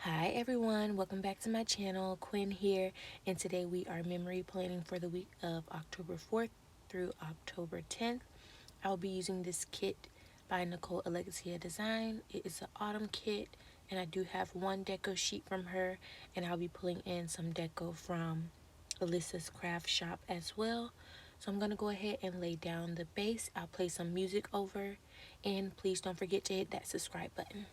Hi everyone, welcome back to my channel. Quen here, and today we are memory planning for the week of October 4th through October 10th. I'll be using this kit by Nicolealexiadesigns. It is an autumn kit, and I do have one deco sheet from her, and I'll be pulling in some deco from Alyssa's craft shop as well. So I'm going to go ahead and lay down the base. I'll play some music over, and please don't forget to hit that subscribe button.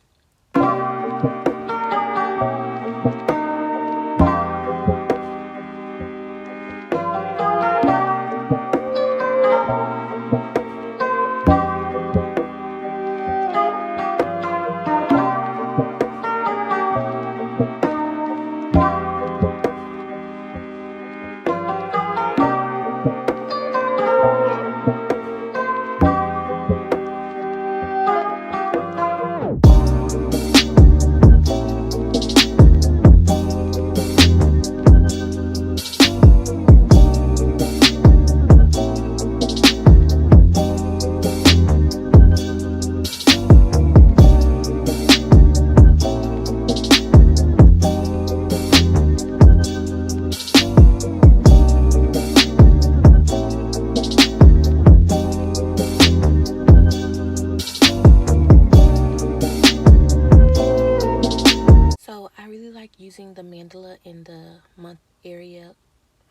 Using the mandala in the month area,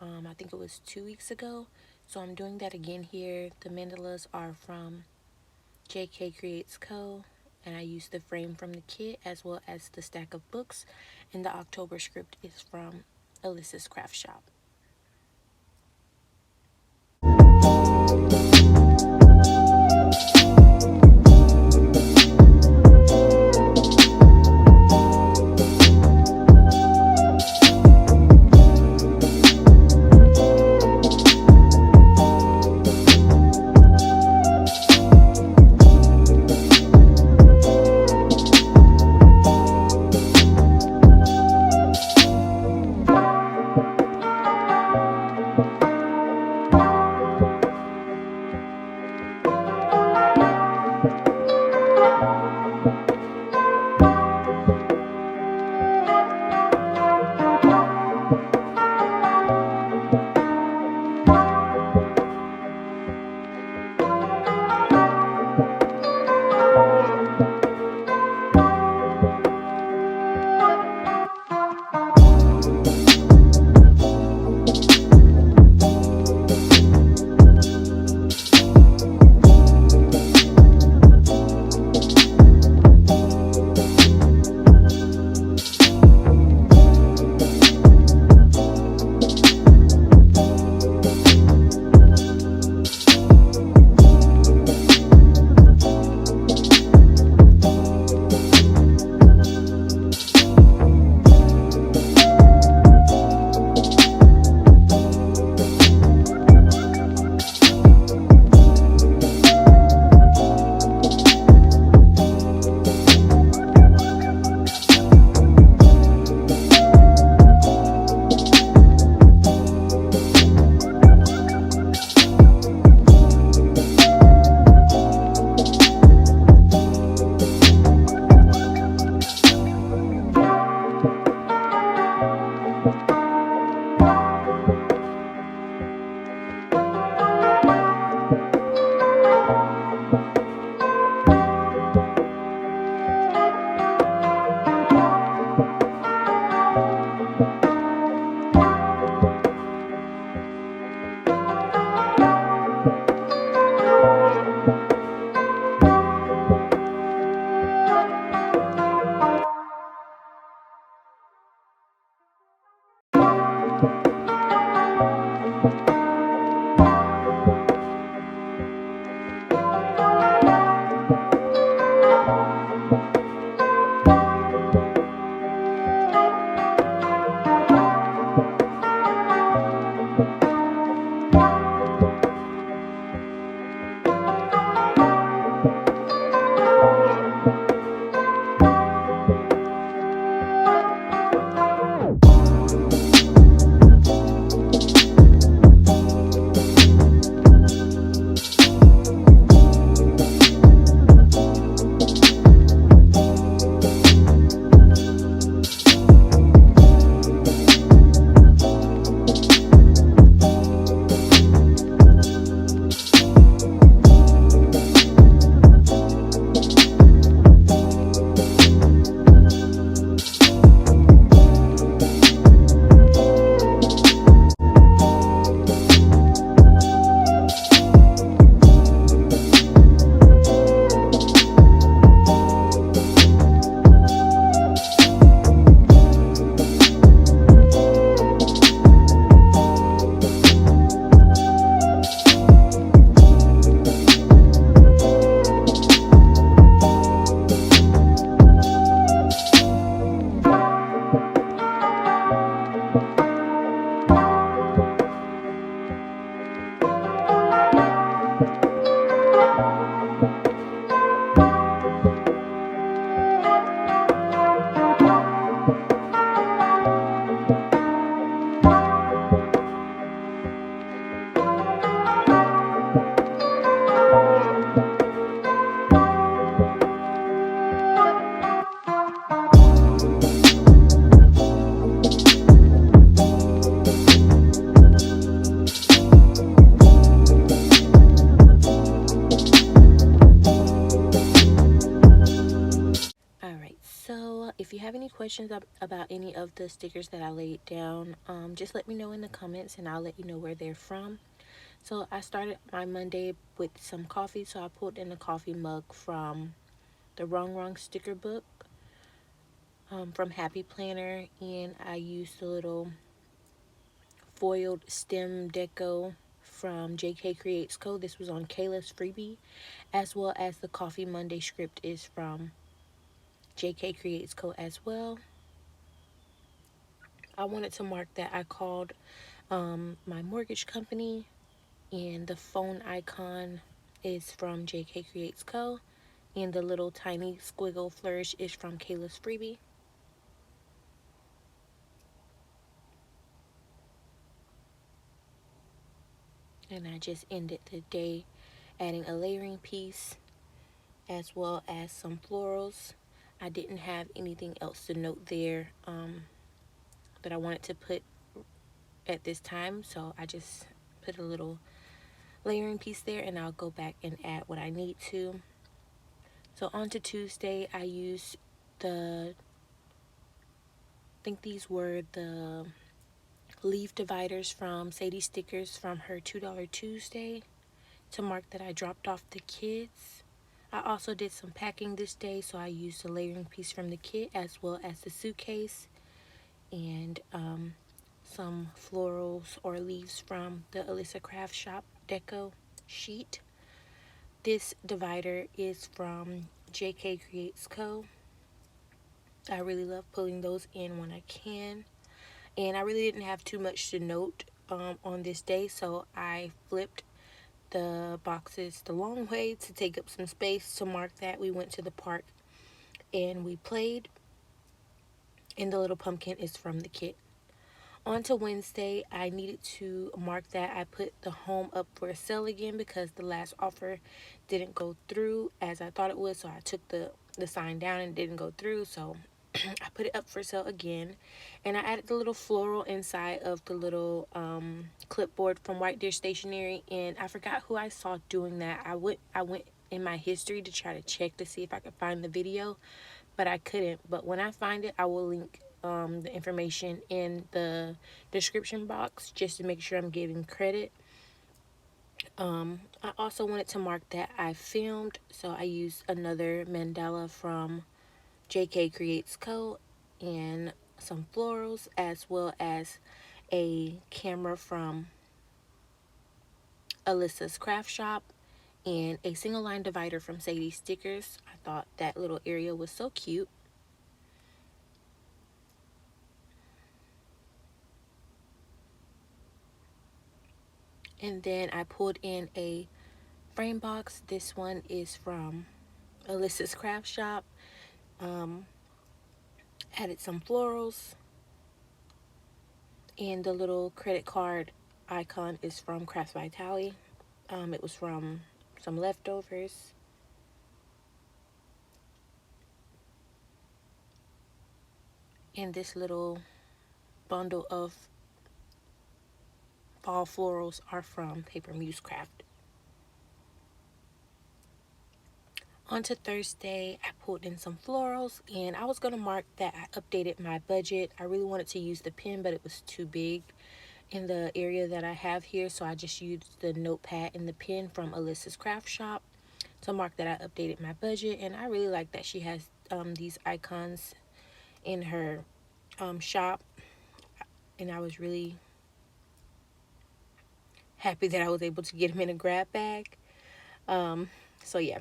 I think it was 2 weeks ago, so I'm doing that again here. The mandalas are from Jkcreatesco, and I used the frame from the kit as well as the stack of books, and the October script is from Alyssa's craft shop. if you have any questions about any of the stickers that I laid down, just let me know in the comments and I'll let you know where they're from. So I started my Monday with some coffee, so I pulled in a coffee mug from the Wrong sticker book from Happy Planner, and I used a little foiled stem deco from Jkcreatesco. This was on Kayla's freebie, as well as the Coffee Monday script is from Jkcreatesco as well. I wanted to mark that I called my mortgage company, and the phone icon is from Jkcreatesco, and the little tiny squiggle flourish is from Kayla's freebie. And I just ended the day adding a layering piece as well as some florals. I didn't have anything else to note there that I wanted to put at this time, so I just put a little layering piece there, and I'll go back and add what I need to. So on to Tuesday, I used I think these were the leaf dividers from Sadies stickers from her $2 Tuesday to mark that I dropped off the kids. I also did some packing this day, so I used a layering piece from the kit as well as the suitcase, and some florals or leaves from the Alexia Craft Shop deco sheet. This divider is from Jkcreatesco. I really love pulling those in when I can, and I really didn't have too much to note on this day, so I flipped the boxes the long way to take up some space to mark that we went to the park and we played, and the little pumpkin is from the kit. On to Wednesday, I needed to mark that I put the home up for sale again because the last offer didn't go through as I thought it would, so I took the sign down and it didn't go through, so I put it up for sale again, and I added the little floral inside of the little clipboard from White Deer Stationery, and I forgot who I saw doing that. I went in my history to try to check to see if I could find the video, but I couldn't. But when I find it, I will link the information in the description box just to make sure I'm giving credit. I also wanted to mark that I filmed, so I used another mandala from Jkcreatesco and some florals, as well as a camera from Alyssa's Craft Shop and a single line divider from Sadies Stickers. I thought that little area was so cute. And then I pulled in a frame box. This one is from Alyssa's Craft Shop. Added some florals, and the little credit card icon is from Crafts Vitality. It was from some leftovers. And this little bundle of fall florals are from Paper Muse Craft. On to Thursday, I pulled in some florals, and I was going to mark that I updated my budget. I really wanted to use the pen, but it was too big in the area that I have here, so I just used the notepad and the pen from Alyssa's Craft Shop to mark that I updated my budget. And I really like that she has these icons in her shop, and I was really happy that I was able to get them in a grab bag. So yeah,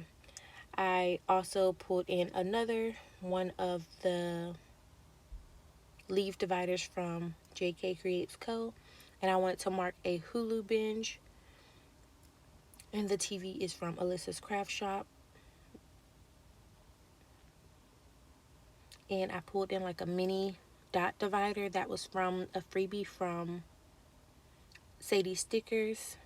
I also pulled in another one of the leaf dividers from Jkcreatesco, and I wanted to mark a Hulu binge, and the TV is from Alyssa's Craft Shop. And I pulled in like a mini dot divider that was from a freebie from Sadies Stickers.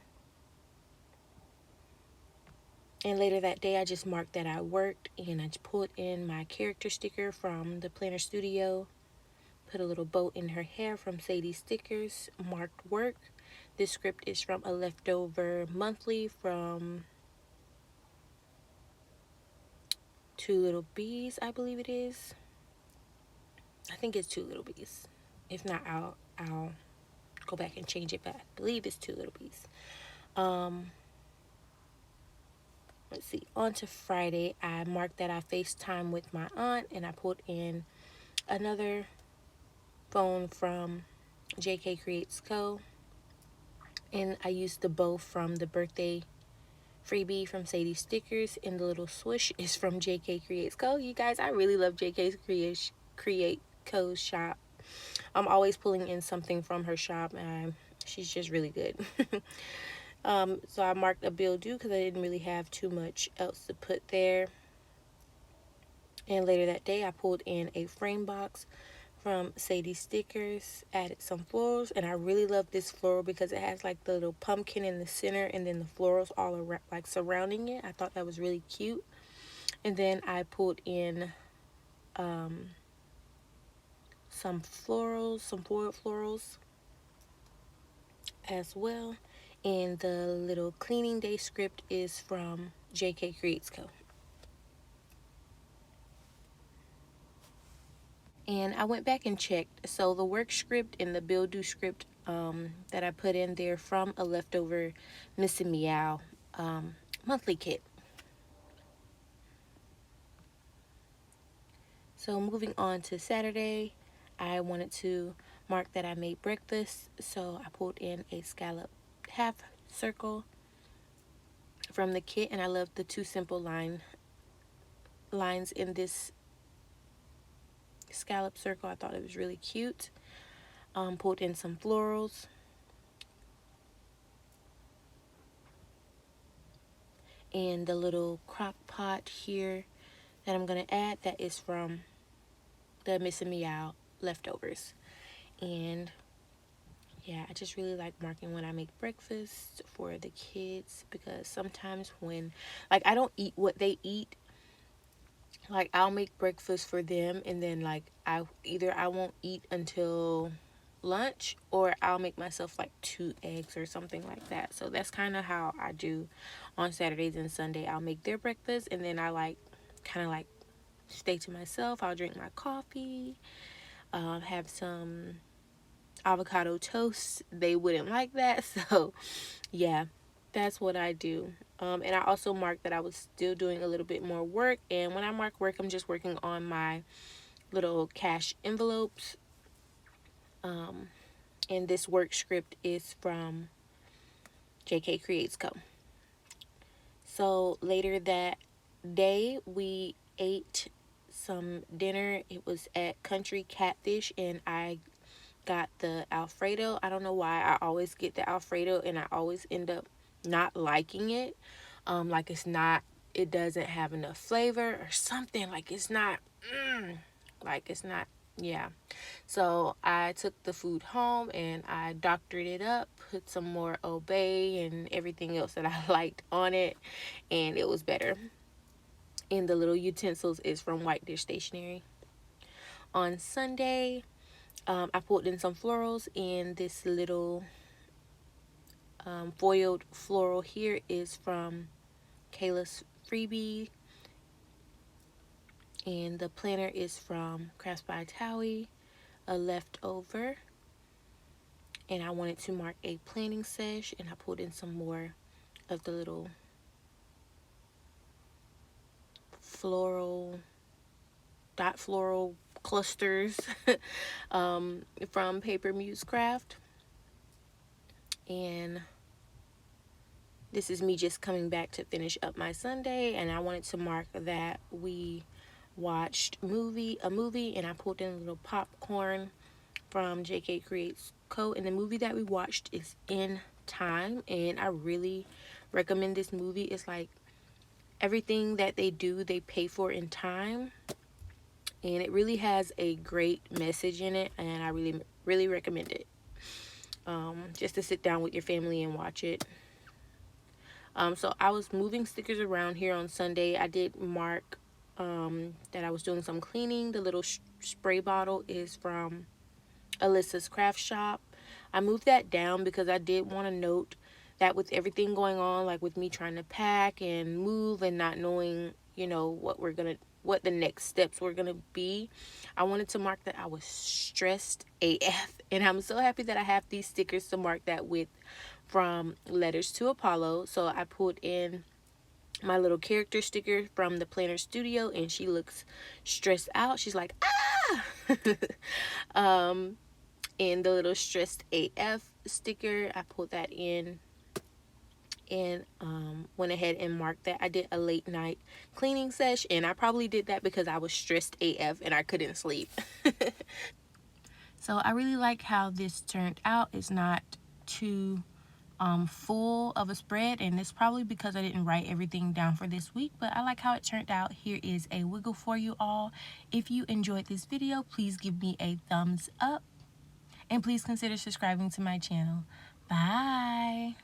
And later that day, I just marked that I worked, and I just pulled in my character sticker from the Planner Studio. Put a little bow in her hair from Sadies Stickers. Marked work. This script is from a leftover monthly from Two Little Bees, I believe it is. I think it's 2 little bees. If not, I'll go back and change it, but I believe it's 2 little bees. Let's see. On to Friday, I marked that I FaceTime with my aunt, and I put in another phone from Jkcreatesco, and I used the bow from the birthday freebie from Sadies stickers, and the little swoosh is from Jkcreatesco. You guys, I really love Jkcreatesco's shop. I'm always pulling in something from her shop, and she's just really good. So I marked a bill due because I didn't really have too much else to put there. And later that day, I pulled in a frame box from Sadies stickers, added some florals, and I really love this floral because it has like the little pumpkin in the center and then the florals all around, like surrounding it. I thought that was really cute. And then I pulled in some florals, some foiled florals as well. And the little cleaning day script is from Jkcreatesco. And I went back and checked. So the work script and the bill due script that I put in there from a leftover Missing Meow monthly kit. So moving on to Saturday, I wanted to mark that I made breakfast. So I pulled in a scallop half circle from the kit, and I love the 2 simple lines in this scallop circle. I thought it was really cute. Pulled in some florals. And the little crock pot here that I'm going to add, that is from the Missing Meow leftovers. And yeah, I just really like marking when I make breakfast for the kids, because sometimes when, like, I don't eat what they eat, like, I'll make breakfast for them, and then, like, I won't eat until lunch, or I'll make myself like 2 eggs or something like that. So that's kind of how I do on Saturdays and Sunday. I'll make their breakfast, and then I kind of stay to myself. I'll drink my coffee, have some avocado toast. They wouldn't like that, so yeah, that's what I do. And I also marked that I was still doing a little bit more work, and when I mark work, I'm just working on my little cash envelopes. And this work script is from Jkcreatesco. So later that day, we ate some dinner. It was at Country Catfish, and I got the Alfredo. I don't know why I always get the Alfredo, and I always end up not liking it. Like it doesn't have enough flavor or something. Like it's not, yeah. So I took the food home and I doctored it up, put some more obey and everything else that I liked on it, and it was better. And the little utensils is from White Dish Stationery. On Sunday, I pulled in some florals, and this little foiled floral here is from Kayla's freebie, and the planner is from Crafts by Towie, a leftover. And I wanted to mark a planning sesh, and I pulled in some more of the little dot floral clusters from Paper Muse Craft. And this is me just coming back to finish up my Sunday, and I wanted to mark that we watched a movie, and I pulled in a little popcorn from Jkcreatesco, and the movie that we watched is In Time, and I really recommend this movie. It's like everything that they do, they pay for in time, and it really has a great message in it, and I really recommend it. Just to sit down with your family and watch it. So I was moving stickers around here on Sunday. I did mark that I was doing some cleaning. The little spray bottle is from Alyssa's Craft Shop. I moved that down because I did want to note that with everything going on, like with me trying to pack and move and not knowing, what we're going to what the next steps were gonna be. I wanted to mark that I was stressed AF, and I'm so happy that I have these stickers to mark that with from Letters to Apollo. So I pulled in my little character sticker from the Planner Studio, and she looks stressed out. She's like, ah. And the little stressed AF sticker, I pulled that in and went ahead and marked that. I did a late night cleaning sesh, and I probably did that because I was stressed AF and I couldn't sleep. So I really like how this turned out. It's not too full of a spread, and it's probably because I didn't write everything down for this week, but I like how it turned out. Here is a wiggle for you all. If you enjoyed this video, please give me a thumbs up, and please consider subscribing to my channel. Bye.